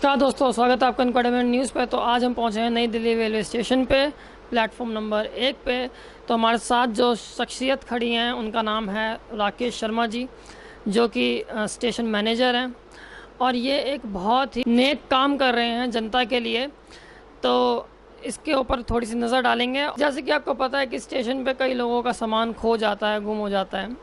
नमस्कार दोस्तों, स्वागत है आपका इनकॉर्डिमेंट न्यूज़ पे। तो आज हम पहुंचे हैं नई दिल्ली रेलवे स्टेशन पे, प्लेटफॉर्म नंबर 1 पे। तो हमारे साथ जो शख्सियत खड़ी हैं उनका नाम है राकेश शर्मा जी, जो कि स्टेशन मैनेजर हैं और ये एक बहुत ही नेक काम कर रहे हैं जनता के लिए। तो इसके ऊपर थोड़ी सी नज़र डालेंगे। जैसे कि आपको पता है कि स्टेशन पे कई लोगों का सामान खो जाता है, गुम हो जाता है।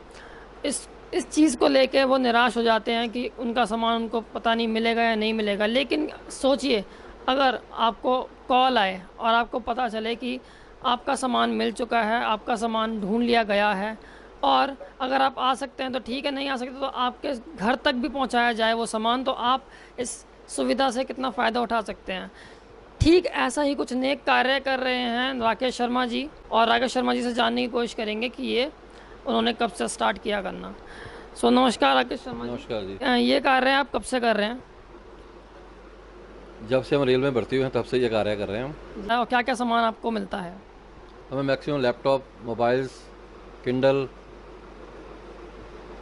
इस चीज़ को लेके वो निराश हो जाते हैं कि उनका सामान उनको पता नहीं मिलेगा या नहीं मिलेगा। लेकिन सोचिए, अगर आपको कॉल आए और आपको पता चले कि आपका सामान मिल चुका है, आपका सामान ढूंढ लिया गया है, और अगर आप आ सकते हैं तो ठीक है, नहीं आ सकते तो आपके घर तक भी पहुंचाया जाए वो सामान, तो आप इस सुविधा से कितना फ़ायदा उठा सकते हैं। ठीक ऐसा ही कुछ नेक कार्य कर रहे हैं राकेश शर्मा जी, और राकेश शर्मा जी से जानने की कोशिश करेंगे कि ये उन्होंने कब से स्टार्ट किया करना। नमस्कार राकेश शर्मा जी। नमस्कार जी। ये कार्य आप कब से कर रहे हैं? जब से हम रेल में भर्ती हुए हैं तब से ये कार्य कर रहे हैं हम। और क्या क्या सामान आपको मिलता है? हमें maximum laptop, mobiles, Kindle,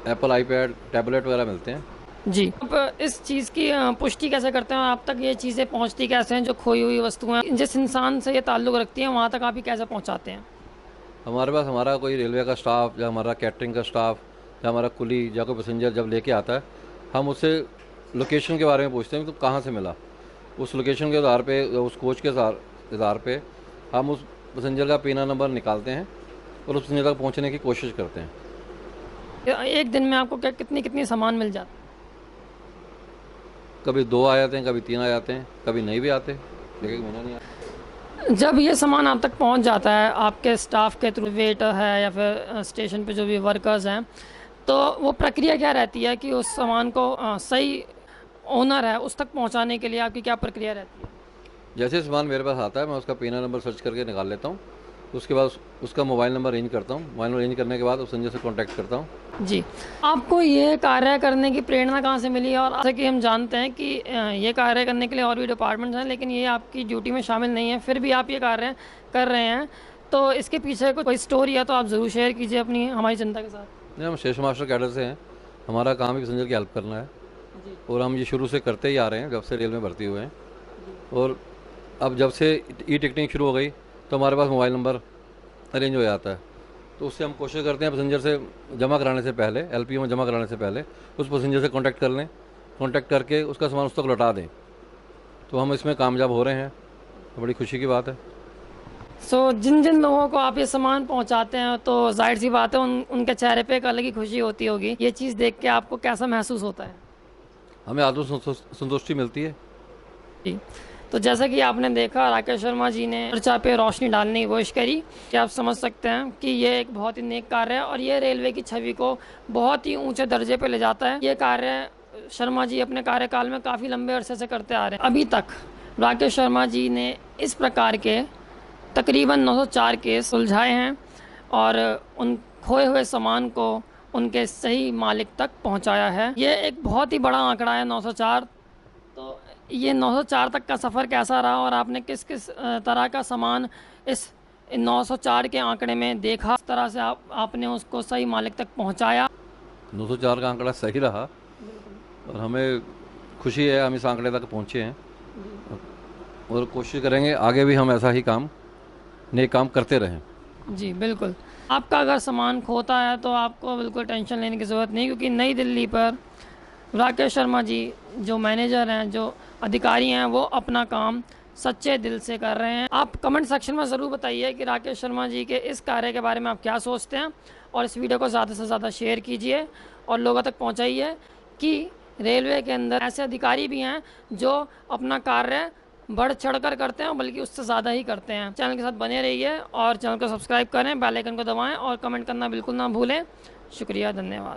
Apple iPad, tablet वगैरह मिलते हैं। जी, आप इस चीज़ की पुष्टि कैसे करते हैं और आप तक ये चीज़ें पहुंचती कैसे हैं, जो खोई हुई वस्तुएं जिस इंसान से ये ताल्लुक़ रखती हैं वहाँ तक आप ही कैसे पहुँचाते हैं? हमारे पास हमारा कोई रेलवे का स्टाफ या हमारा कैटरिंग का स्टाफ या हमारा कुली या कोई पैसेंजर जब लेके आता है, हम उससे लोकेशन के बारे में पूछते हैं कि तो कहाँ से मिला। उस लोकेशन के आधार पे, उस कोच के आधार पे हम उस पैसेंजर का पीना नंबर निकालते हैं और उस पैसेंजर तक पहुँचने की कोशिश करते हैं। एक दिन में आपको क्या कितनी सामान मिल जाता है? कभी 2 आ जाते हैं, कभी 3 आ जाते हैं, कभी नहीं भी आते, एक महीना नहीं आता। जब ये सामान आप तक पहुंच जाता है आपके स्टाफ के थ्रू, वेटर है या फिर स्टेशन पे जो भी वर्कर्स हैं, तो वो प्रक्रिया क्या रहती है कि उस सामान को सही ओनर है उस तक पहुंचाने के लिए आपकी क्या प्रक्रिया रहती है? जैसे सामान मेरे पास आता है, मैं उसका पीना नंबर सर्च करके निकाल लेता हूँ। उसके बाद उसका मोबाइल नंबर रेंज करता हूँ। मोबाइल नंबर रेंज करने के बाद उस संजय से कांटेक्ट करता हूँ। जी, आपको ये कार्य करने की प्रेरणा कहाँ से मिली? और जैसे कि हम जानते हैं कि ये कार्य करने के लिए और भी डिपार्टमेंट्स हैं, लेकिन ये आपकी ड्यूटी में शामिल नहीं है, फिर भी आप ये कार्य कर रहे हैं, तो इसके पीछे कोई स्टोरी है तो आप ज़रूर शेयर कीजिए अपनी हमारी जनता के साथ। नहीं, हम स्टेशन मास्टर कैडर से हैं। हमारा काम ही पैसेंजर की हेल्प करना है जी। और हम ये शुरू से करते ही आ रहे हैं जब से रेल में भर्ती हुए हैं। और अब जब से ई टिकटिंग शुरू हो गई तो हमारे पास मोबाइल नंबर अरेंज हो जाता है, तो उससे हम कोशिश करते हैं पैसेंजर से जमा कराने से पहले, एलपीओ में जमा कराने से पहले उस पैसेंजर से कांटेक्ट कर लें, कांटेक्ट करके उसका सामान उस तक लौटा दें। तो हम इसमें कामयाब हो रहे हैं, तो बड़ी खुशी की बात है। जिन जिन लोगों को आप ये सामान पहुंचाते हैं, तो जाहिर सी बात है उनके चेहरे पे एक अलग ही खुशी होती होगी। ये चीज़ देख के आपको कैसा महसूस होता है? हमें आत्म संतुष्टि मिलती है। जी, तो जैसा कि आपने देखा, राकेश शर्मा जी ने चर्चा पे रोशनी डालने की कोशिश करी कि आप समझ सकते हैं कि ये एक बहुत ही नेक कार्य है और ये रेलवे की छवि को बहुत ही ऊंचे दर्जे पे ले जाता है। ये कार्य शर्मा जी अपने कार्यकाल में काफ़ी लंबे अरसे से करते आ रहे हैं। अभी तक राकेश शर्मा जी ने इस प्रकार के तकरीबन 904 केस सुलझाए हैं और उन खोए हुए सामान को उनके सही मालिक तक पहुंचाया है। ये एक बहुत ही बड़ा आंकड़ा है, 904। तो ये 904 तक का सफ़र कैसा रहा और आपने किस किस तरह का सामान इस 904 के आंकड़े में देखा, इस तरह से आपने उसको सही मालिक तक पहुंचाया? 904 का आंकड़ा सही रहा और हमें खुशी है हम इस आंकड़े तक पहुँचे हैं और कोशिश करेंगे आगे भी हम ऐसा ही नेक काम करते रहें। जी बिल्कुल। आपका अगर सामान खोता है तो आपको बिल्कुल टेंशन लेने की ज़रूरत नहीं, क्योंकि नई दिल्ली पर राकेश शर्मा जी जो मैनेजर हैं, जो अधिकारी हैं, वो अपना काम सच्चे दिल से कर रहे हैं। आप कमेंट सेक्शन में ज़रूर बताइए कि राकेश शर्मा जी के इस कार्य के बारे में आप क्या सोचते हैं, और इस वीडियो को ज़्यादा से ज़्यादा शेयर कीजिए और लोगों तक पहुंचाइए कि रेलवे के अंदर ऐसे अधिकारी भी हैं जो अपना कार्य बढ़ चढ़ कर करते हैं, बल्कि उससे ज़्यादा ही करते हैं। चैनल के साथ बने रहिए और चैनल को सब्सक्राइब करें, बेल आइकन को दबाएं और कमेंट करना बिल्कुल ना भूलें। शुक्रिया, धन्यवाद।